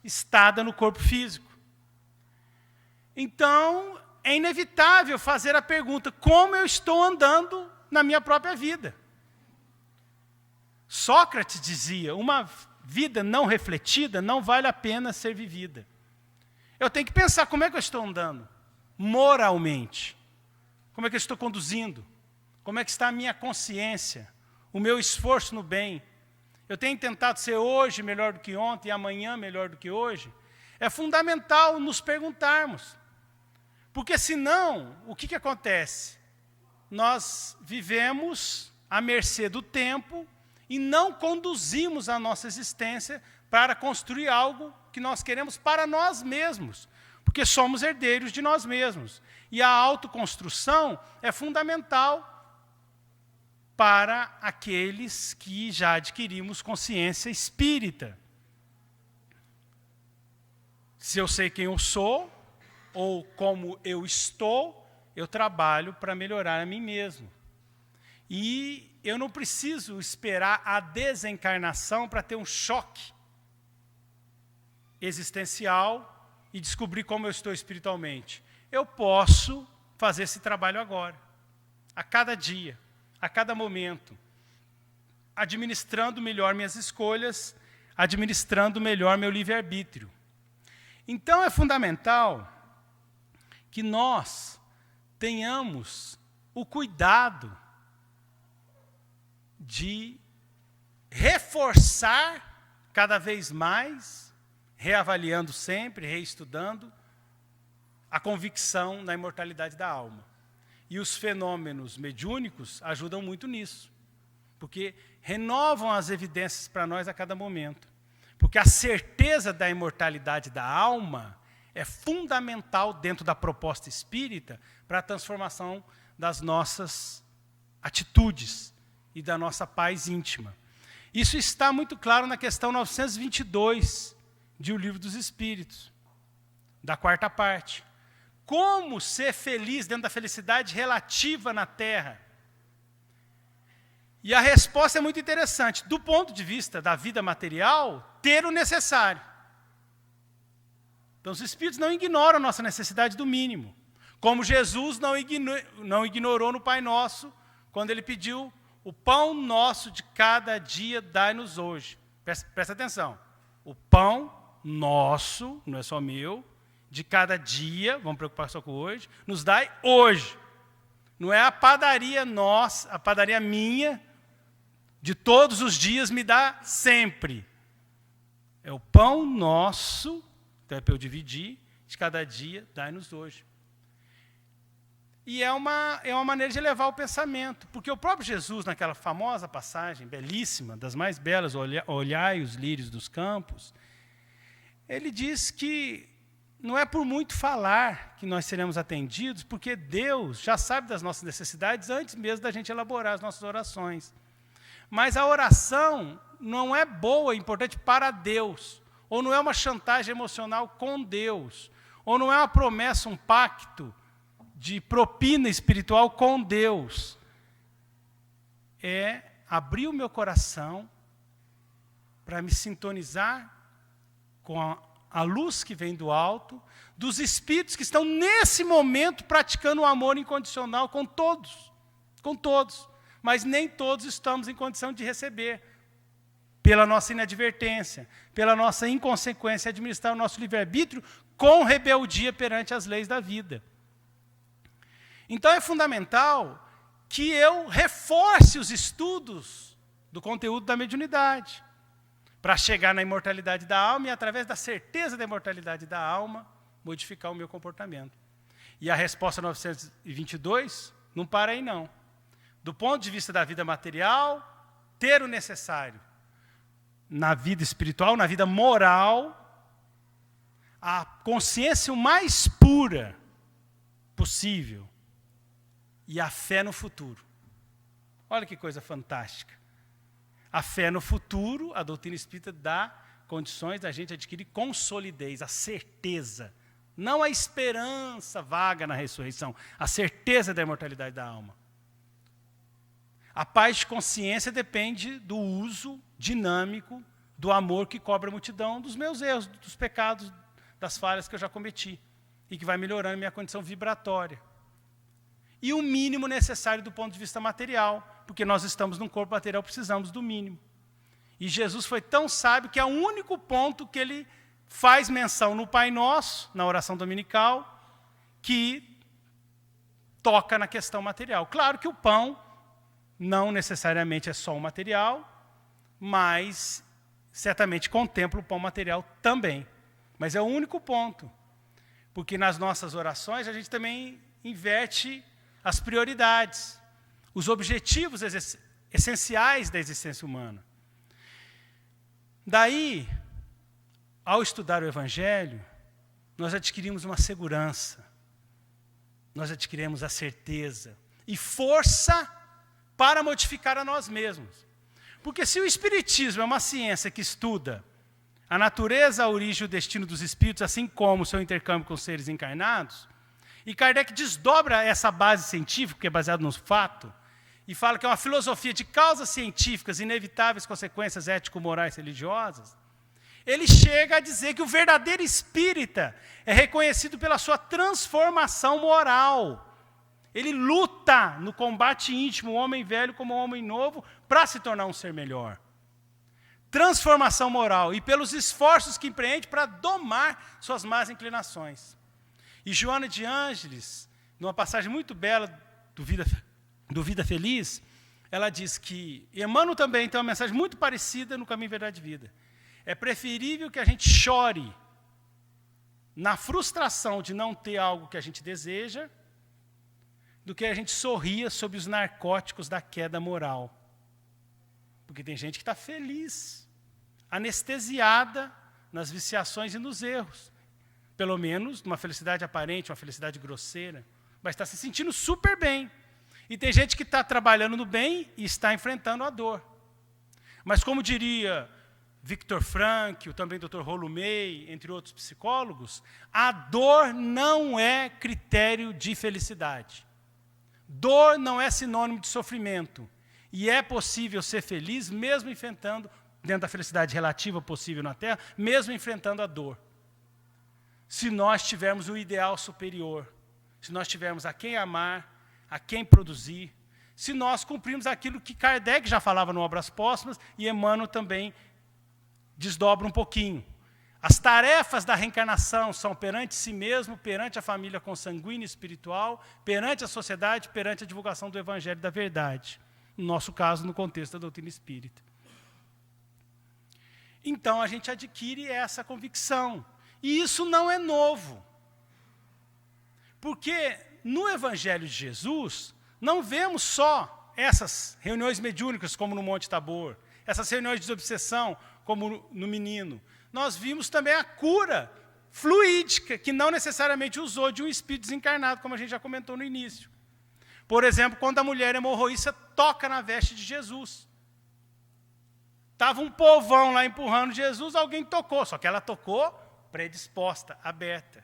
Speaker 1: estada no corpo físico. Então, é inevitável fazer a pergunta, como eu estou andando na minha própria vida? Sócrates dizia, uma vida não refletida não vale a pena ser vivida. Eu tenho que pensar, como é que eu estou andando? Moralmente. Como é que eu estou conduzindo? Como é que está a minha consciência? O meu esforço no bem? Eu tenho tentado ser hoje melhor do que ontem e amanhã melhor do que hoje? É fundamental nos perguntarmos. Porque senão, o que acontece? Nós vivemos à mercê do tempo e não conduzimos a nossa existência para construir algo que nós queremos para nós mesmos. Porque somos herdeiros de nós mesmos. E a autoconstrução é fundamental para aqueles que já adquirimos consciência espírita. Se eu sei quem eu sou, ou como eu estou, eu trabalho para melhorar a mim mesmo. E eu não preciso esperar a desencarnação para ter um choque existencial e descobrir como eu estou espiritualmente. Eu posso fazer esse trabalho agora, a cada dia, a cada momento, administrando melhor minhas escolhas, administrando melhor meu livre-arbítrio. Então é fundamental que nós tenhamos o cuidado de reforçar cada vez mais, reavaliando sempre, reestudando, a convicção na imortalidade da alma. E os fenômenos mediúnicos ajudam muito nisso, porque renovam as evidências para nós a cada momento. Porque a certeza da imortalidade da alma é fundamental dentro da proposta espírita para a transformação das nossas atitudes e da nossa paz íntima. Isso está muito claro na questão 922 de O Livro dos Espíritos, da quarta parte. Como ser feliz dentro da felicidade relativa na Terra? E a resposta é muito interessante. Do ponto de vista da vida material, ter o necessário. Então, os Espíritos não ignoram a nossa necessidade do mínimo. Como Jesus não ignorou no Pai Nosso, quando Ele pediu: o pão nosso de cada dia dai-nos hoje. Presta atenção. O pão nosso, não é só meu, de cada dia, vamos preocupar só com hoje, nos dai hoje. Não é a padaria nossa, a padaria minha, de todos os dias me dá sempre. É o pão nosso, então é para eu dividir, de cada dia dai-nos hoje. E é uma maneira de elevar o pensamento, porque o próprio Jesus, naquela famosa passagem, belíssima, das mais belas, olhai os lírios dos campos, ele diz que não é por muito falar que nós seremos atendidos, porque Deus já sabe das nossas necessidades antes mesmo da gente elaborar as nossas orações. Mas a oração não é boa, importante para Deus, ou não é uma chantagem emocional com Deus, ou não é uma promessa, um pacto de propina espiritual com Deus. É abrir o meu coração para me sintonizar com a luz que vem do alto, dos espíritos que estão nesse momento praticando o amor incondicional com todos, mas nem todos estamos em condição de receber, pela nossa inadvertência, pela nossa inconsequência, administrar o nosso livre-arbítrio com rebeldia perante as leis da vida. Então é fundamental que eu reforce os estudos do conteúdo da mediunidade, para chegar na imortalidade da alma e, através da certeza da imortalidade da alma, modificar o meu comportamento. E a resposta 922 não para aí, não. Do ponto de vista da vida material, ter o necessário. Na vida espiritual, na vida moral, a consciência o mais pura possível e a fé no futuro. Olha que coisa fantástica. A fé no futuro, a doutrina espírita dá condições da gente adquirir com solidez, a certeza, não a esperança vaga na ressurreição, a certeza da imortalidade da alma. A paz de consciência depende do uso dinâmico do amor que cobre a multidão dos meus erros, dos pecados, das falhas que eu já cometi e que vai melhorando minha condição vibratória. E o mínimo necessário do ponto de vista material, porque nós estamos num corpo material, precisamos do mínimo. E Jesus foi tão sábio que é o único ponto que ele faz menção no Pai Nosso, na oração dominical, que toca na questão material. Claro que o pão não necessariamente é só um material, mas certamente contempla o pão material também. Mas é o único ponto, porque nas nossas orações a gente também inverte as prioridades, os objetivos essenciais da existência humana. Daí, ao estudar o Evangelho, nós adquirimos uma segurança, nós adquirimos a certeza e força para modificar a nós mesmos. Porque se o Espiritismo é uma ciência que estuda a natureza, a origem e o destino dos espíritos, assim como o seu intercâmbio com os seres encarnados, e Kardec desdobra essa base científica, que é baseada no fato, e fala que é uma filosofia de causas científicas, inevitáveis consequências ético-morais religiosas, ele chega a dizer que o verdadeiro espírita é reconhecido pela sua transformação moral. Ele luta no combate íntimo, o homem velho como o homem novo, para se tornar um ser melhor. Transformação moral e pelos esforços que empreende para domar suas más inclinações. E Joana de Ângeles, numa passagem muito bela do Vida Feliz, ela diz que Emmanuel também tem uma mensagem muito parecida no Caminho, Verdade e Vida. É preferível que a gente chore na frustração de não ter algo que a gente deseja, do que a gente sorria sob os narcóticos da queda moral. Porque tem gente que está feliz, anestesiada nas viciações e nos erros. Pelo menos numa felicidade aparente, uma felicidade grosseira, mas está se sentindo super bem. E tem gente que está trabalhando no bem e está enfrentando a dor. Mas como diria Viktor Frankl, também Dr. Rollo May, entre outros psicólogos, a dor não é critério de felicidade. Dor não é sinônimo de sofrimento. E é possível ser feliz mesmo enfrentando, dentro da felicidade relativa possível na Terra, mesmo enfrentando a dor. Se nós tivermos um ideal superior, se nós tivermos a quem amar, a quem produzir, se nós cumprirmos aquilo que Kardec já falava no Obras Póstumas e Emmanuel também desdobra um pouquinho. As tarefas da reencarnação são perante si mesmo, perante a família consanguínea e espiritual, perante a sociedade, perante a divulgação do Evangelho da Verdade. No nosso caso, no contexto da doutrina espírita. Então, a gente adquire essa convicção. E isso não é novo. Porque no Evangelho de Jesus, não vemos só essas reuniões mediúnicas, como no Monte Tabor, essas reuniões de desobsessão, como no menino. Nós vimos também a cura fluídica, que não necessariamente usou de um espírito desencarnado, como a gente já comentou no início. Por exemplo, quando a mulher hemorroísta toca na veste de Jesus. Estava um povão lá empurrando Jesus, alguém tocou, só que ela tocou predisposta, aberta.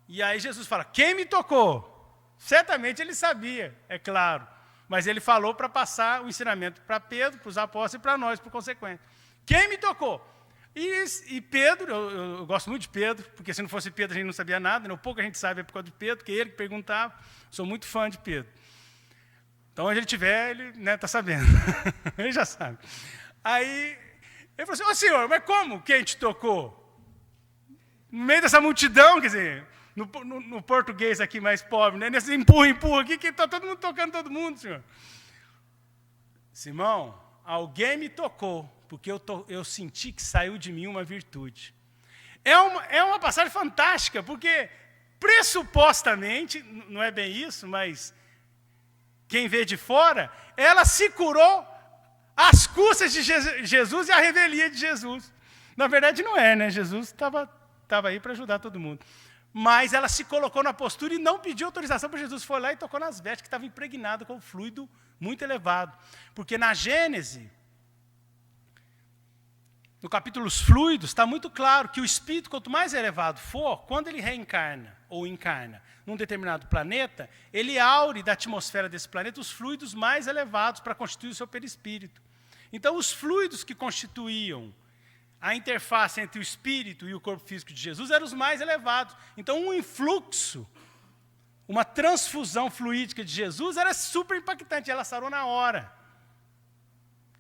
Speaker 1: E aí Jesus fala, quem me tocou? Certamente ele sabia, é claro. Mas ele falou para passar o ensinamento para Pedro, para os apóstolos e para nós, por consequência. Quem me tocou? E Pedro, eu gosto muito de Pedro, porque se não fosse Pedro a gente não sabia nada, né? O pouco a gente sabe é por causa de Pedro, porque ele que perguntava. Sou muito fã de Pedro. Então, onde ele estiver, ele está sabendo. Ele já sabe. Aí, ele falou assim, ô senhor, mas como quem te tocou? No meio dessa multidão, quer dizer, no português aqui mais pobre, né? Nesse empurra aqui, que está todo mundo tocando todo mundo, senhor. Simão, alguém me tocou, porque eu senti que saiu de mim uma virtude. É uma passagem fantástica, porque pressupostamente, não é bem isso, mas quem vê de fora, ela se curou às custas de Jesus e à revelia de Jesus. Na verdade, não é, né? Jesus estava aí para ajudar todo mundo. Mas ela se colocou na postura e não pediu autorização para Jesus. Foi lá e tocou nas vestes, que estava impregnado com um fluido muito elevado. Porque na Gênese, no capítulo Os Fluidos, está muito claro que o espírito, quanto mais elevado for, quando ele reencarna ou encarna num determinado planeta, ele aure da atmosfera desse planeta os fluidos mais elevados para constituir o seu perispírito. Então, os fluidos que constituíam a interface entre o espírito e o corpo físico de Jesus eram os mais elevados. Então, um influxo, uma transfusão fluídica de Jesus era super impactante, ela sarou na hora.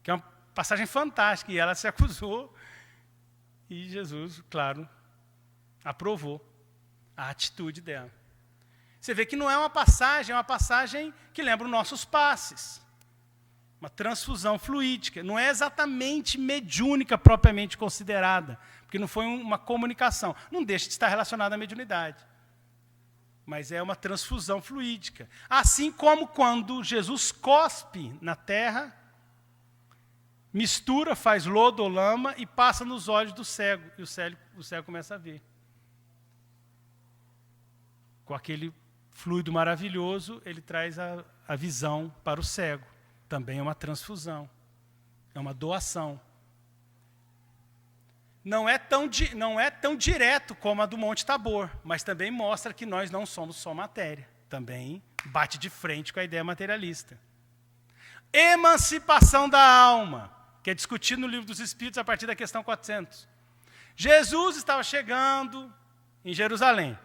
Speaker 1: Que é uma passagem fantástica, e ela se acusou, e Jesus, claro, aprovou a atitude dela. Você vê que não é uma passagem que lembra os nossos passes. Uma transfusão fluídica. Não é exatamente mediúnica propriamente considerada, porque não foi uma comunicação. Não deixa de estar relacionada à mediunidade. Mas é uma transfusão fluídica. Assim como quando Jesus cospe na terra, mistura, faz lodo ou lama e passa nos olhos do cego. E o cego começa a ver. Com aquele fluido maravilhoso, ele traz a visão para o cego. Também é uma transfusão, é uma doação. Não é tão direto como a do Monte Tabor, mas também mostra que nós não somos só matéria. Também bate de frente com a ideia materialista. Emancipação da alma, que é discutido no Livro dos Espíritos a partir da questão 400. Jesus estava chegando em Jerusalém.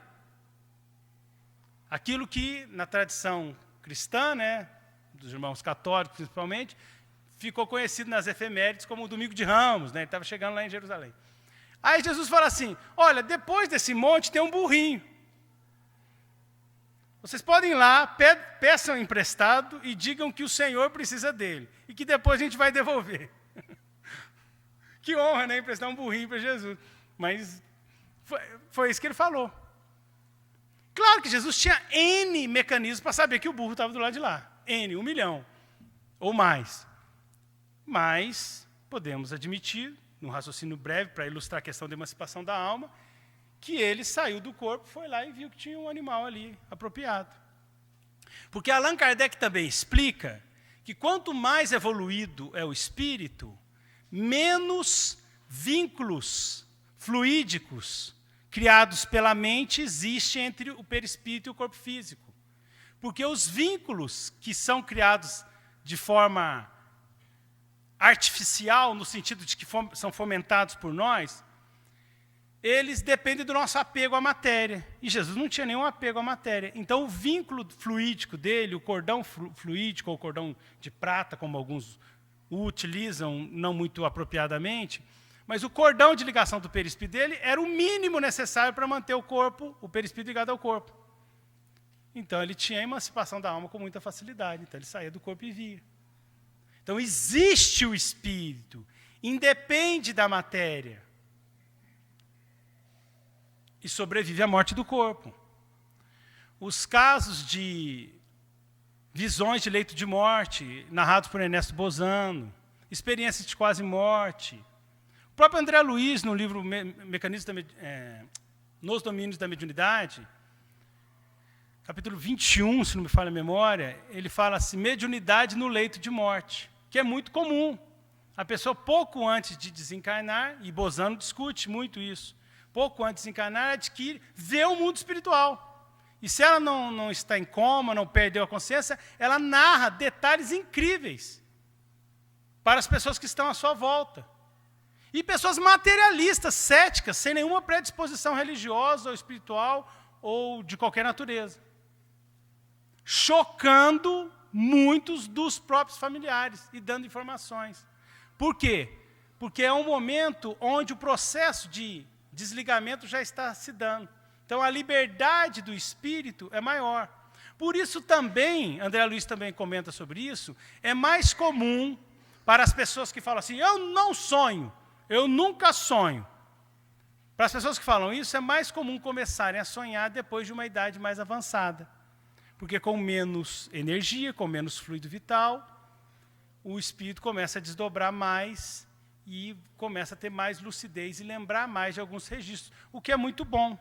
Speaker 1: Aquilo que, na tradição cristã, né, dos irmãos católicos principalmente, ficou conhecido nas efemérides como o Domingo de Ramos, né, ele estava chegando lá em Jerusalém. Aí Jesus fala assim, olha, depois desse monte tem um burrinho. Vocês podem ir lá, peçam emprestado e digam que o Senhor precisa dele, e que depois a gente vai devolver. Que honra, né, emprestar um burrinho para Jesus. Mas foi isso que ele falou. Claro que Jesus tinha N mecanismos para saber que o burro estava do lado de lá. N, 1 milhão, ou mais. Mas podemos admitir, num raciocínio breve, para ilustrar a questão da emancipação da alma, que ele saiu do corpo, foi lá e viu que tinha um animal ali apropriado. Porque Allan Kardec também explica que quanto mais evoluído é o espírito, menos vínculos fluídicos criados pela mente existem entre o perispírito e o corpo físico. Porque os vínculos que são criados de forma artificial, no sentido de que são fomentados por nós, eles dependem do nosso apego à matéria. E Jesus não tinha nenhum apego à matéria. Então, o vínculo fluídico dele, o cordão fluídico, ou cordão de prata, como alguns o utilizam, não muito apropriadamente, mas o cordão de ligação do perispírito dele era o mínimo necessário para manter o corpo, o perispírito ligado ao corpo. Então, ele tinha a emancipação da alma com muita facilidade. Então, ele saía do corpo e via. Então, existe o espírito, independe da matéria. E sobrevive à morte do corpo. Os casos de visões de leito de morte, narrados por Ernesto Bozano, experiências de quase morte. O próprio André Luiz, no livro Nos Domínios da Mediunidade, capítulo 21, se não me falha a memória, ele fala assim, mediunidade no leito de morte, que é muito comum. A pessoa, pouco antes de desencarnar, e Bozano discute muito isso, pouco antes de desencarnar, adquire, vê o mundo espiritual. E se ela não está em coma, não perdeu a consciência, ela narra detalhes incríveis para as pessoas que estão à sua volta. E pessoas materialistas, céticas, sem nenhuma predisposição religiosa ou espiritual ou de qualquer natureza. Chocando muitos dos próprios familiares e dando informações. Por quê? Porque é um momento onde o processo de desligamento já está se dando. Então, a liberdade do espírito é maior. Por isso também, André Luiz também comenta sobre isso, é mais comum para as pessoas que falam assim, eu não sonho, eu nunca sonho. Para as pessoas que falam isso, é mais comum começarem a sonhar depois de uma idade mais avançada. Porque com menos energia, com menos fluido vital, o espírito começa a desdobrar mais e começa a ter mais lucidez e lembrar mais de alguns registros, o que é muito bom,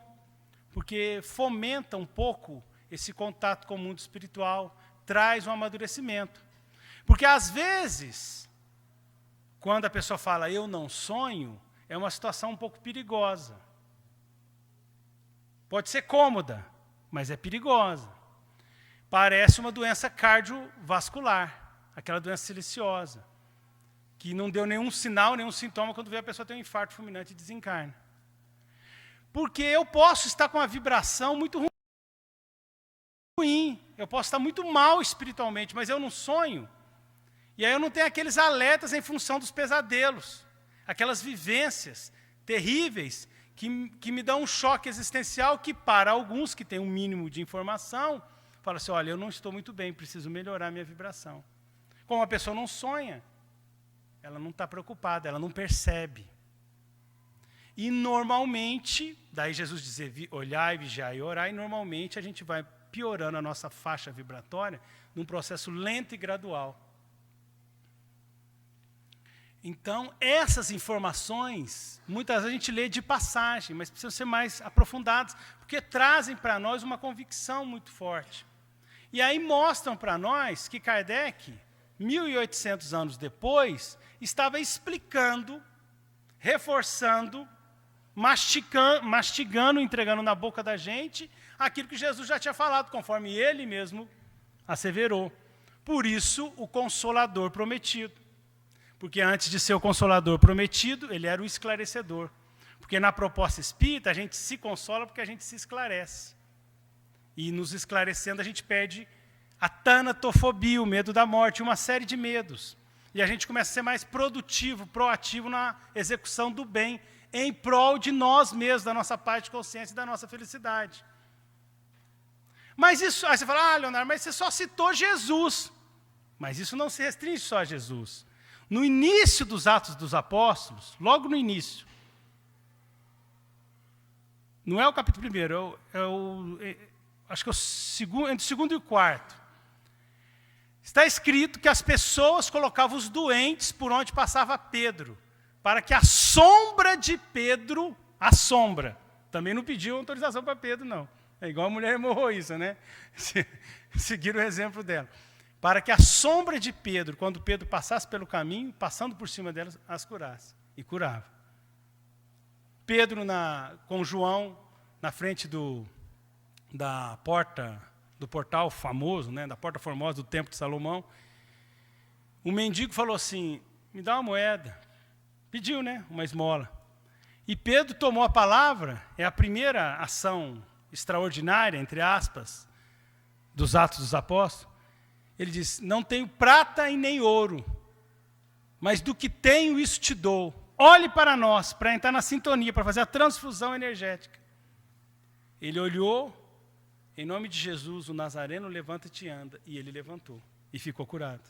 Speaker 1: porque fomenta um pouco esse contato com o mundo espiritual, traz um amadurecimento. Porque, às vezes, quando a pessoa fala, eu não sonho, é uma situação um pouco perigosa. Pode ser cômoda, mas é perigosa. Parece uma doença cardiovascular, aquela doença silenciosa, que não deu nenhum sinal, nenhum sintoma, quando vê a pessoa ter um infarto fulminante e desencarna. Porque eu posso estar com uma vibração muito ruim, eu posso estar muito mal espiritualmente, mas eu não sonho. E aí eu não tenho aqueles alertas em função dos pesadelos, aquelas vivências terríveis que me dão um choque existencial que, para alguns que têm um mínimo de informação, falam assim, olha, eu não estou muito bem, preciso melhorar minha vibração. Como a pessoa não sonha, ela não está preocupada, ela não percebe. E normalmente, daí Jesus dizer, olhai, vigiai e orai, normalmente a gente vai piorando a nossa faixa vibratória num processo lento e gradual. Então, essas informações, muitas vezes a gente lê de passagem, mas precisam ser mais aprofundadas, porque trazem para nós uma convicção muito forte. E aí mostram para nós que Kardec, 1.800 anos depois, estava explicando, reforçando, mastigando, entregando na boca da gente aquilo que Jesus já tinha falado, conforme ele mesmo asseverou. Por isso, o Consolador prometido. Porque antes de ser o Consolador prometido, ele era o esclarecedor. Porque na proposta espírita, a gente se consola porque a gente se esclarece. E nos esclarecendo, a gente perde a tanatofobia, o medo da morte, uma série de medos. E a gente começa a ser mais produtivo, proativo na execução do bem, em prol de nós mesmos, da nossa paz de consciência e da nossa felicidade. Mas isso, aí você fala, Leonardo, mas você só citou Jesus. Mas isso não se restringe só a Jesus. No início dos Atos dos Apóstolos, logo no início, não é o capítulo 1, acho que é o segundo, entre o segundo e o quarto, está escrito que as pessoas colocavam os doentes por onde passava Pedro, para que a sombra de Pedro, também não pediu autorização para Pedro, não. É igual a mulher hemorroísta, né? Seguir o exemplo dela. Para que a sombra de Pedro, quando Pedro passasse pelo caminho, passando por cima delas, as curasse. E curava. Pedro com João, na frente da porta, do portal famoso, né, da porta formosa do Templo de Salomão, o mendigo falou assim, me dá uma moeda. Pediu, né, uma esmola. E Pedro tomou a palavra, é a primeira ação extraordinária, entre aspas, dos Atos dos Apóstolos. Ele diz, não tenho prata e nem ouro, mas do que tenho, isso te dou. Olhe para nós, para entrar na sintonia, para fazer a transfusão energética. Ele olhou, em nome de Jesus, o Nazareno, levanta-te e anda. E ele levantou e ficou curado.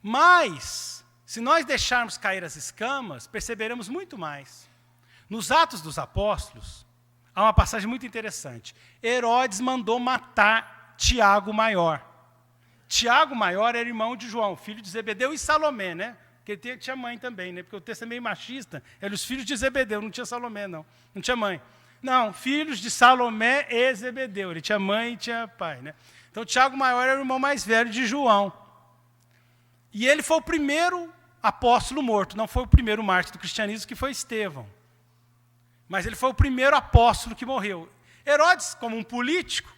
Speaker 1: Mas, se nós deixarmos cair as escamas, perceberemos muito mais. Nos Atos dos Apóstolos, há uma passagem muito interessante. Herodes mandou matar Tiago Maior. Tiago Maior era irmão de João, filho de Zebedeu e Salomé, né? Porque ele tinha mãe também, né? Porque o texto é meio machista. Eram os filhos de Zebedeu, não tinha Salomé, não. Não tinha mãe. Não, filhos de Salomé e Zebedeu. Ele tinha mãe e tinha pai, né? Então, Tiago Maior era o irmão mais velho de João. E ele foi o primeiro apóstolo morto. Não foi o primeiro mártir do cristianismo, que foi Estevão. Mas ele foi o primeiro apóstolo que morreu. Herodes, como um político,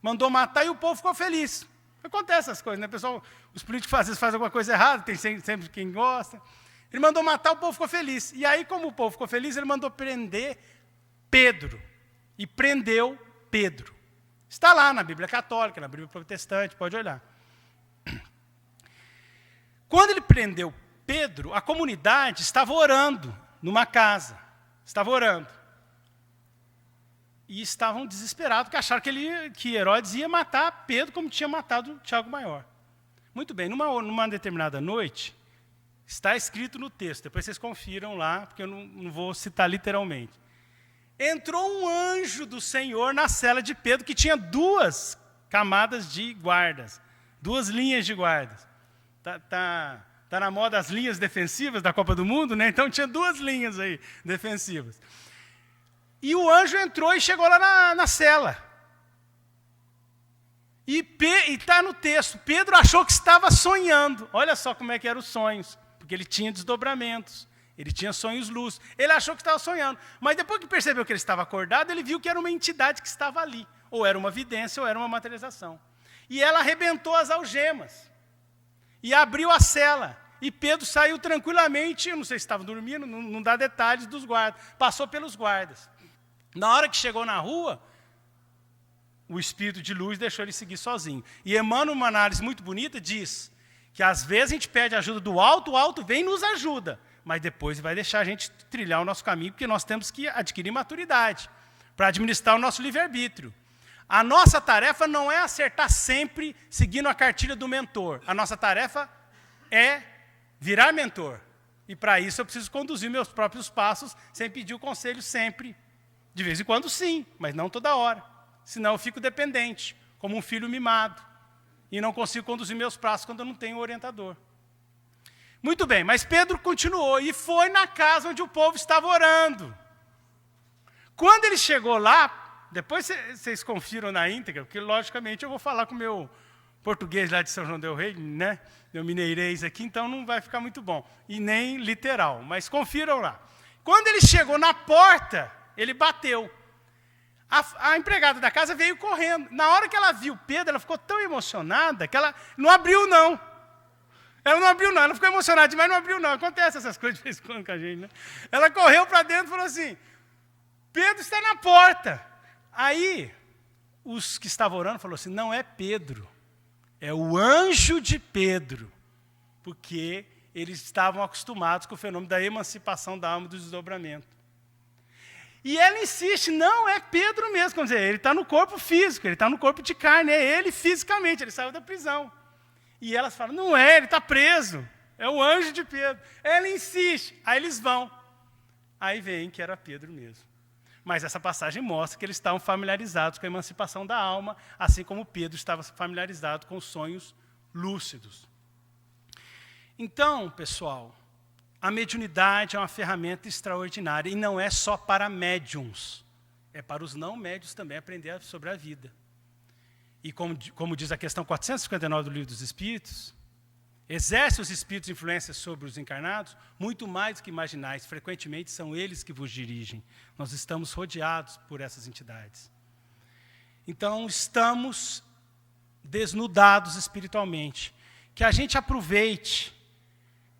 Speaker 1: mandou matar e o povo ficou feliz. Acontece essas coisas, né? Pessoal, os políticos às vezes fazem alguma coisa errada, tem sempre quem gosta. Ele mandou matar, o povo ficou feliz. E aí, como o povo ficou feliz, ele mandou prender Pedro. E prendeu Pedro. Está lá na Bíblia Católica, na Bíblia Protestante, pode olhar. Quando ele prendeu Pedro, a comunidade estava orando numa casa. Estava orando. E estavam desesperados, porque acharam que Herodes ia matar Pedro como tinha matado Tiago Maior. Muito bem, numa determinada noite, está escrito no texto, depois vocês confiram lá, porque eu não vou citar literalmente. Entrou um anjo do Senhor na cela de Pedro, que tinha 2 camadas de guardas, 2 linhas de guardas. Tá na moda as linhas defensivas da Copa do Mundo, né? Então tinha 2 linhas aí defensivas. E o anjo entrou e chegou lá na cela. E está no texto, Pedro achou que estava sonhando. Olha só como é que eram os sonhos, porque ele tinha desdobramentos, ele tinha sonhos lúcidos. Ele achou que estava sonhando, mas depois que percebeu que ele estava acordado, ele viu que era uma entidade que estava ali. Ou era uma vidência, ou era uma materialização. E ela arrebentou as algemas. E abriu a cela. E Pedro saiu tranquilamente, eu não sei se estava dormindo, não dá detalhes dos guardas. Passou pelos guardas. Na hora que chegou na rua, o espírito de luz deixou ele seguir sozinho. E Emmanuel, uma análise muito bonita, diz que às vezes a gente pede ajuda do alto, o alto vem e nos ajuda, mas depois vai deixar a gente trilhar o nosso caminho, porque nós temos que adquirir maturidade para administrar o nosso livre-arbítrio. A nossa tarefa não é acertar sempre seguindo a cartilha do mentor. A nossa tarefa é virar mentor. E para isso eu preciso conduzir meus próprios passos sem pedir o conselho sempre. De vez em quando, sim, mas não toda hora. Senão eu fico dependente, como um filho mimado. E não consigo conduzir meus passos quando eu não tenho orientador. Muito bem, mas Pedro continuou e foi na casa onde o povo estava orando. Quando ele chegou lá, depois vocês confiram na íntegra, porque logicamente eu vou falar com o meu português lá de São João del Rei, né? Meu mineirês aqui, então não vai ficar muito bom. E nem literal, mas confiram lá. Quando ele chegou na porta, ele bateu. A empregada da casa veio correndo. Na hora que ela viu Pedro, ela ficou tão emocionada que ela não abriu, não. Ela não abriu, não. Ela ficou emocionada demais, não abriu, não. Acontece essas coisas de vez em quando com a gente, né? Ela correu para dentro e falou assim, Pedro está na porta. Aí, os que estavam orando falaram assim, não é Pedro, é o anjo de Pedro. Porque eles estavam acostumados com o fenômeno da emancipação da alma e do desdobramento. E ela insiste, não, é Pedro mesmo. Quer dizer, ele está no corpo físico, ele está no corpo de carne, é ele fisicamente, ele saiu da prisão. E elas falam, não é, ele está preso, é o anjo de Pedro. Ela insiste, aí eles vão. Aí veem que era Pedro mesmo. Mas essa passagem mostra que eles estavam familiarizados com a emancipação da alma, assim como Pedro estava familiarizado com os sonhos lúcidos. Então, pessoal, a mediunidade é uma ferramenta extraordinária, e não é só para médiums, é para os não médios também aprender sobre a vida. E como diz a questão 459 do Livro dos Espíritos, exerce os espíritos influência sobre os encarnados, muito mais do que imaginais, frequentemente são eles que vos dirigem. Nós estamos rodeados por essas entidades. Então, estamos desnudados espiritualmente. Que a gente aproveite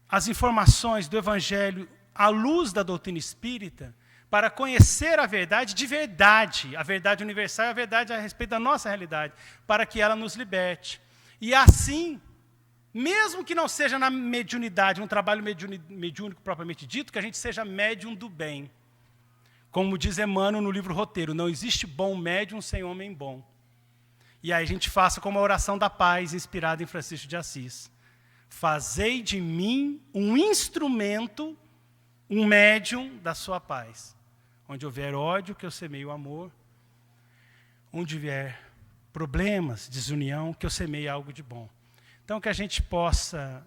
Speaker 1: as informações do Evangelho à luz da doutrina espírita para conhecer a verdade de verdade, a verdade universal e a verdade a respeito da nossa realidade, para que ela nos liberte. E assim, mesmo que não seja na mediunidade, um trabalho mediúnico propriamente dito, que a gente seja médium do bem. Como diz Emmanuel no livro Roteiro, não existe bom médium sem homem bom. E aí a gente faça como a oração da paz, inspirada em Francisco de Assis. Fazei de mim um instrumento, um médium da sua paz. Onde houver ódio, que eu semeie o amor. Onde houver problemas, desunião, que eu semeie algo de bom. Então, que a gente possa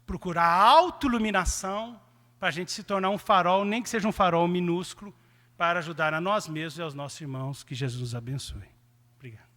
Speaker 1: procurar a autoiluminação para a gente se tornar um farol, nem que seja um farol minúsculo, para ajudar a nós mesmos e aos nossos irmãos. Que Jesus nos abençoe. Obrigado.